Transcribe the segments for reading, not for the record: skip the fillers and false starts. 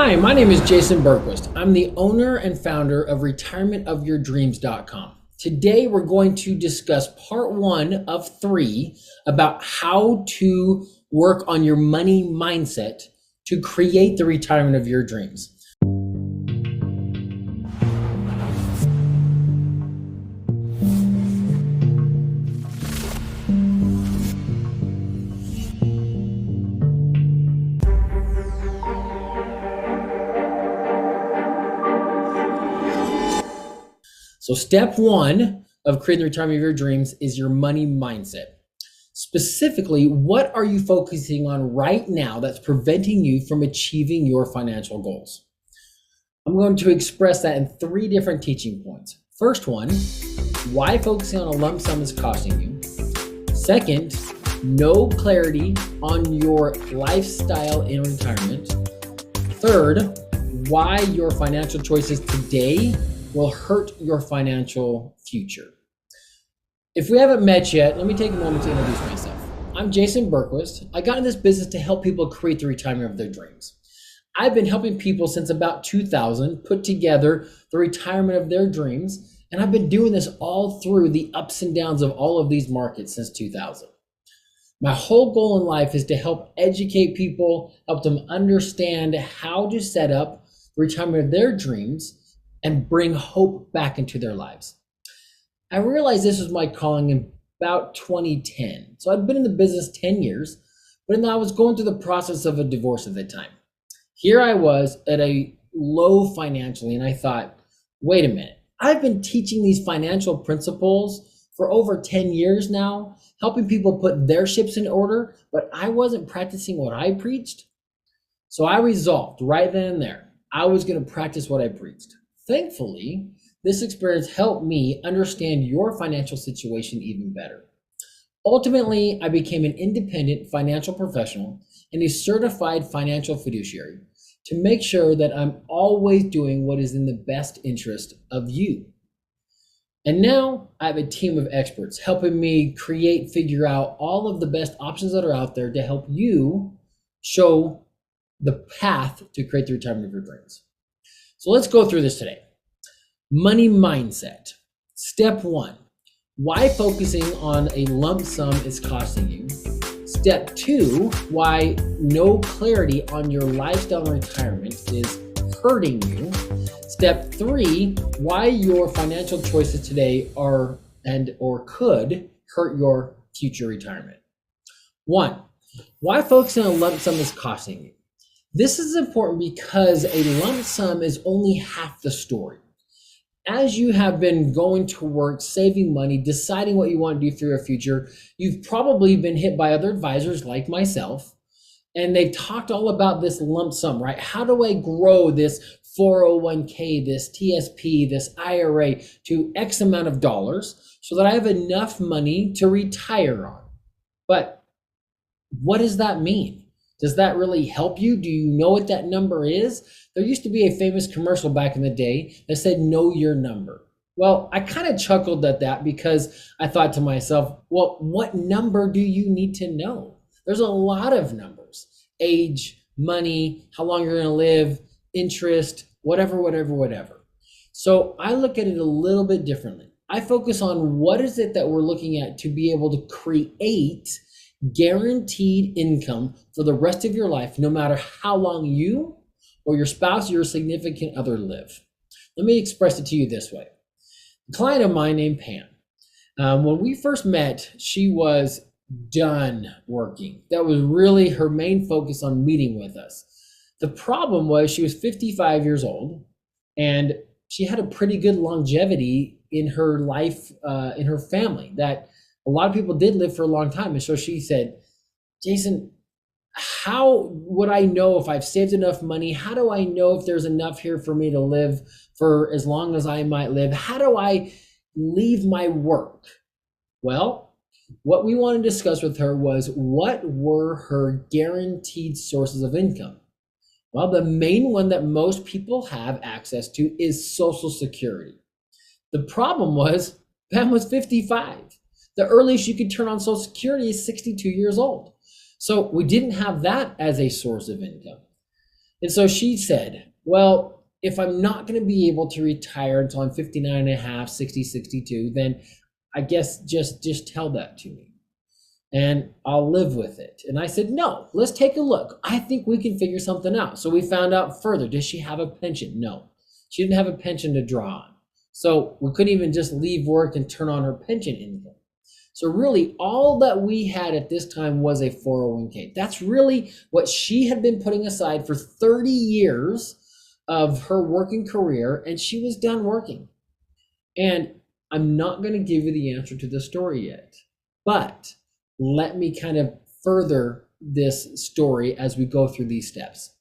Hi, my name is Jason Bergquist. I'm the owner and founder of retirementofyourdreams.com. Today, we're going to discuss part one of three about how to work on your money mindset to create the retirement of your dreams. So step one of creating the retirement of your dreams is your money mindset. Specifically, what are you focusing on right now that's preventing you from achieving your financial goals? I'm going to express that in three different teaching points. First one, why focusing on a lump sum is costing you. Second, no clarity on your lifestyle in retirement. Third, why your financial choices today will hurt your financial future. If we haven't met yet, let me take a moment to introduce myself. I'm Jason Bergquist. I got in this business to help people create the retirement of their dreams. I've been helping people since about 2000 put together the retirement of their dreams, and I've been doing this all through the ups and downs of all of these markets since 2000. My whole goal in life is to help educate people, help them understand how to set up the retirement of their dreams and bring hope back into their lives. I realized this was my calling in about 2010. So I'd been in the business 10 years, but then I was going through the process of a divorce at the time. Here I was at a low financially, and I thought, wait a minute, I've been teaching these financial principles for over 10 years now, helping people put their ships in order, but I wasn't practicing what I preached. So I resolved right then and there, I was going to practice what I preached. Thankfully, this experience helped me understand your financial situation even better. Ultimately, I became an independent financial professional and a certified financial fiduciary to make sure that I'm always doing what is in the best interest of you. And now I have a team of experts helping me figure out all of the best options that are out there to help you show the path to create the retirement of your dreams. So let's go through this today. Money mindset. Step one, why focusing on a lump sum is costing you. Step two, why no clarity on your lifestyle and retirement is hurting you. Step three, why your financial choices today are or could hurt your future retirement. One, why focusing on a lump sum is costing you. This is important because a lump sum is only half the story. As you have been going to work, saving money, deciding what you want to do for your future, you've probably been hit by other advisors like myself, and they've talked all about this lump sum, right? How do I grow this 401k, this TSP, this IRA to X amount of dollars so that I have enough money to retire on? But what does that mean? Does that really help you? Do you know what that number is? There used to be a famous commercial back in the day that said, know your number. Well, I kind of chuckled at that because I thought to myself, well, what number do you need to know? There's a lot of numbers: age, money, how long you're going to live, interest, whatever. So I look at it a little bit differently. I focus on what is it that we're looking at to be able to create guaranteed income for the rest of your life, no matter how long you or your spouse or your significant other live. Let me express it to you this way. A client of mine named Pam, when we first met, she was done working. That was really her main focus on meeting with us. The problem was she was 55 years old and she had a pretty good longevity in her life, in her family, that a lot of people did live for a long time. And so she said, Jason, how would I know if I've saved enough money? How do I know if there's enough here for me to live for as long as I might live? How do I leave my work? Well, what we want to discuss with her was, what were her guaranteed sources of income? Well, the main one that most people have access to is Social Security. The problem was Pam was 55. The earliest you could turn on Social Security is 62 years old. So we didn't have that as a source of income. And so she said, well, if I'm not going to be able to retire until I'm 59 and a half, 60, 62, then I guess just tell that to me and I'll live with it. And I said, no, let's take a look. I think we can figure something out. So we found out further. Does she have a pension? No, she didn't have a pension to draw on. So we couldn't even just leave work and turn on her pension income. So really all that we had at this time was a 401k. That's really what she had been putting aside for 30 years of her working career, and she was done working. And I'm not going to give you the answer to the story yet, but let me kind of further this story as we go through these steps.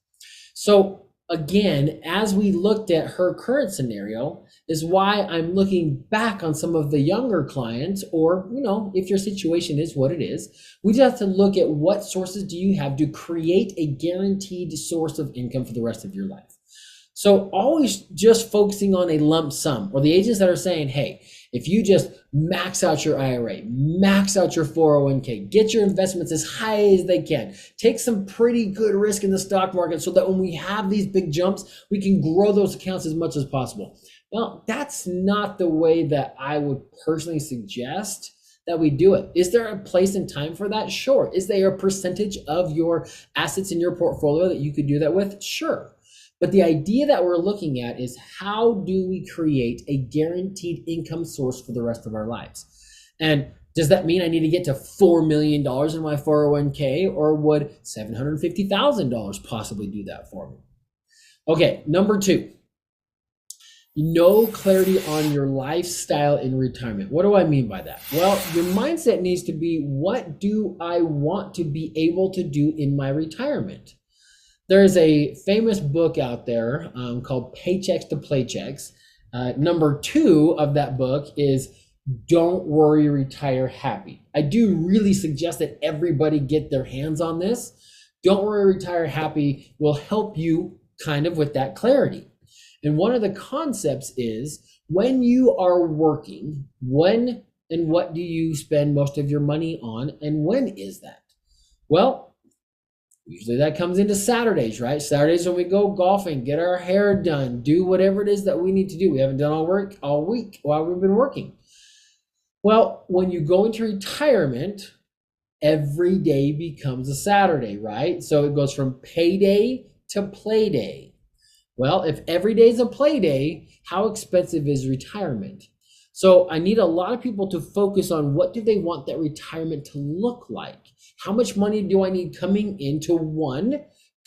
So again, as we looked at her current scenario is why I'm looking back on some of the younger clients, or, if your situation is what it is, we just have to look at what sources do you have to create a guaranteed source of income for the rest of your life. So always just focusing on a lump sum, or the agents that are saying, hey, if you just max out your IRA, max out your 401k, get your investments as high as they can, take some pretty good risk in the stock market so that when we have these big jumps, we can grow those accounts as much as possible. Well, that's not the way that I would personally suggest that we do it. Is there a place and time for that? Sure. Is there a percentage of your assets in your portfolio that you could do that with? Sure. But the idea that we're looking at is how do we create a guaranteed income source for the rest of our lives? And does that mean I need to get to $4 million in my 401k, or would $750,000 possibly do that for me? Okay, number 2, no clarity on your lifestyle in retirement. What do I mean by that? Well, your mindset needs to be, what do I want to be able to do in my retirement? There's a famous book out there called Paychecks to Playchecks. Number 2 of that book is Don't Worry, Retire Happy. I do really suggest that everybody get their hands on this. Don't Worry, Retire Happy will help you kind of with that clarity. And one of the concepts is, when you are working, when and what do you spend most of your money on, and when is that? Well, usually that comes into Saturdays, right? Saturdays when we go golfing, get our hair done, do whatever it is that we need to do. We haven't done all week while we've been working. Well, when you go into retirement, every day becomes a Saturday, right? So it goes from payday to play day. Well, if every day is a play day, how expensive is retirement? So I need a lot of people to focus on, what do they want that retirement to look like? How much money do I need coming in to, 1,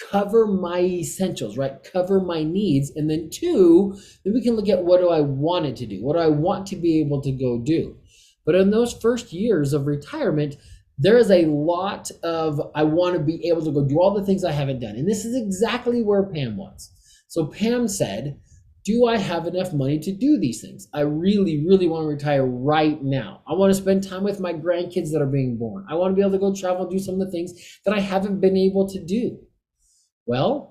cover my essentials, right? Cover my needs. And then 2, then we can look at, what do I want it to do? What do I want to be able to go do? But in those first years of retirement, there is a lot of, I want to be able to go do all the things I haven't done. And this is exactly where Pam was. So Pam said, do I have enough money to do these things? I really, really want to retire right now. I want to spend time with my grandkids that are being born. I want to be able to go travel and do some of the things that I haven't been able to do. Well,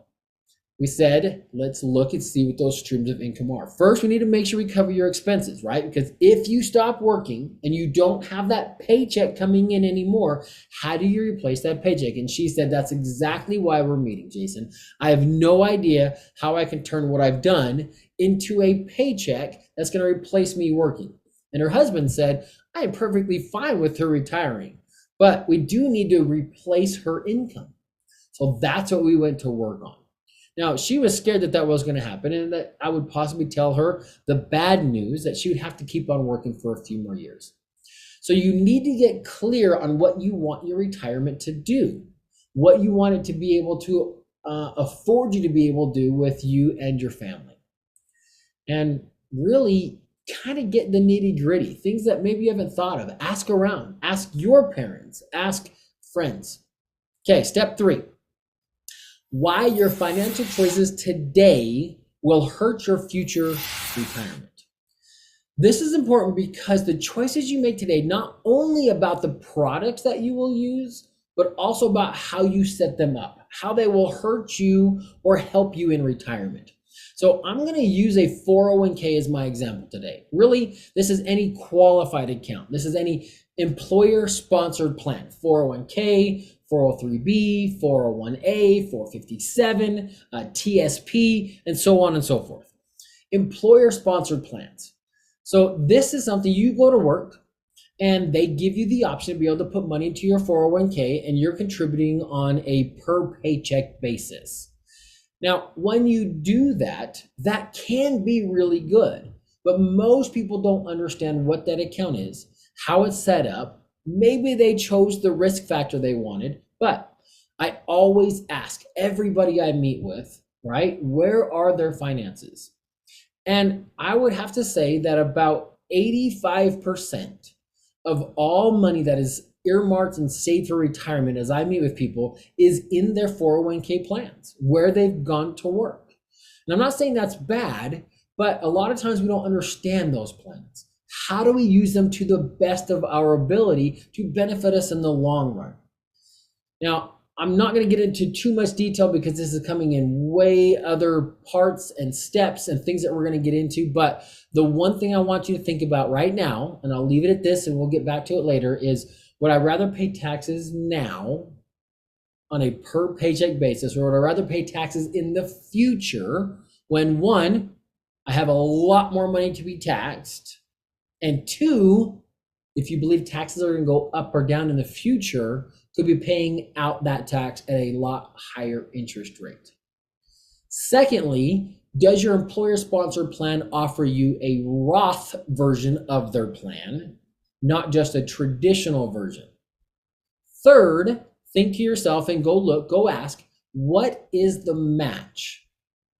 we said, let's look and see what those streams of income are. First, we need to make sure we cover your expenses, right? Because if you stop working and you don't have that paycheck coming in anymore, how do you replace that paycheck? And she said, that's exactly why we're meeting, Jason. I have no idea how I can turn what I've done into a paycheck that's going to replace me working. And her husband said, I am perfectly fine with her retiring, but we do need to replace her income. So that's what we went to work on. Now, she was scared that that was going to happen, and that I would possibly tell her the bad news, that she would have to keep on working for a few more years. So you need to get clear on what you want your retirement to do, what you want it to be able to afford you to be able to do with you and your family. And really kind of get the nitty gritty, things that maybe you haven't thought of. Ask around, ask your parents, ask friends. Okay, step 3. Why your financial choices today will hurt your future retirement. This is important because the choices you make today, not only about the products that you will use, but also about how you set them up, how they will hurt you or help you in retirement. So I'm going to use a 401k as my example today. Really, this is any qualified account. This is any employer-sponsored plan, 401k, 403B, 401A, 457, TSP, and so on and so forth. Employer-sponsored plans. So this is something you go to work and they give you the option to be able to put money into your 401k and you're contributing on a per paycheck basis. Now, when you do that, that can be really good, but most people don't understand what that account is, how it's set up. Maybe they chose the risk factor they wanted, but I always ask everybody I meet with, right, where are their finances? And I would have to say that about 85% of all money that is earmarked and saved for retirement as I meet with people is in their 401k plans where they've gone to work. And I'm not saying that's bad, but a lot of times we don't understand those plans. How do we use them to the best of our ability to benefit us in the long run? Now, I'm not going to get into too much detail because this is coming in way other parts and steps and things that we're going to get into. But the one thing I want you to think about right now, and I'll leave it at this and we'll get back to it later, is would I rather pay taxes now on a per paycheck basis, or would I rather pay taxes in the future when, one, I have a lot more money to be taxed, and two, if you believe taxes are going to go up or down in the future, could be paying out that tax at a lot higher interest rate. Secondly, does your employer-sponsored plan offer you a Roth version of their plan, not just a traditional version? Third, think to yourself and go ask, what is the match?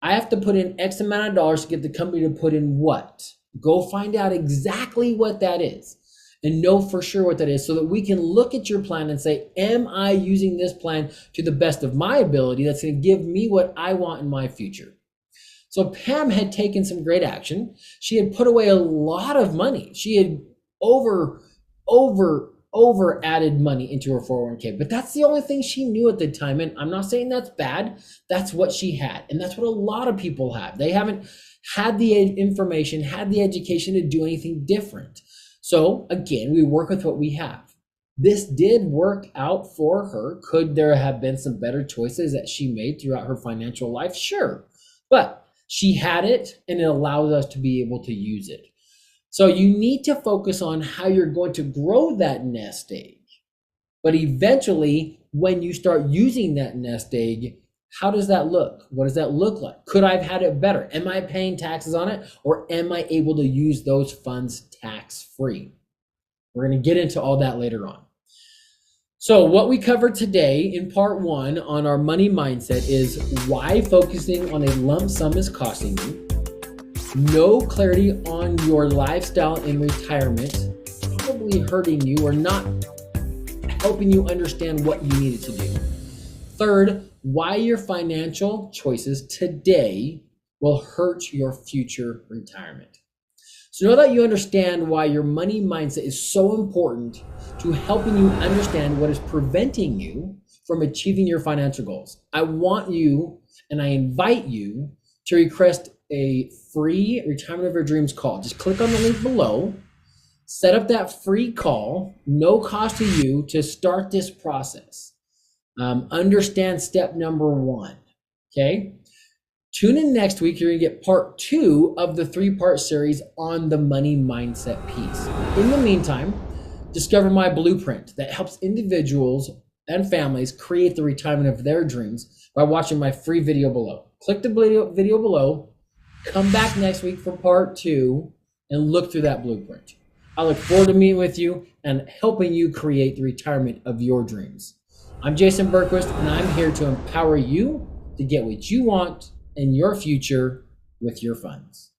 I have to put in X amount of dollars to get the company to put in what? Go find out exactly what that is and know for sure what that is so that we can look at your plan and say, am I using this plan to the best of my ability that's going to give me what I want in my future? So Pam had taken some great action. She had put away a lot of money. She had over added money into her 401k, but that's the only thing she knew at the time. And I'm not saying that's bad. That's what she had. And that's what a lot of people have. They haven't had the information, had the education to do anything different. So again, we work with what we have. This did work out for her. Could there have been some better choices that she made throughout her financial life? Sure. But she had it and it allows us to be able to use it. So you need to focus on how you're going to grow that nest egg. But eventually, when you start using that nest egg, how does that look? What does that look like? Could I have had it better? Am I paying taxes on it? Or am I able to use those funds tax-free? We're going to get into all that later on. So what we covered today in part one on our money mindset is why focusing on a lump sum is costing you. No clarity on your lifestyle in retirement, probably hurting you or not helping you understand what you needed to do. Third, why your financial choices today will hurt your future retirement. So know that you understand why your money mindset is so important to helping you understand what is preventing you from achieving your financial goals. I want you and I invite you to request a free Retirement of Your Dreams call. Just click on the link below, set up that free call, no cost to you to start this process. Understand step number one, okay? Tune in next week. You're gonna get part two of the 3-part series on the money mindset piece. In the meantime, discover my blueprint that helps individuals and families create the retirement of their dreams by watching my free video below. Click the video below, come back next week for part two and look through that blueprint. I look forward to meeting with you and helping you create the retirement of your dreams. I'm Jason Bergquist, and I'm here to empower you to get what you want in your future with your funds.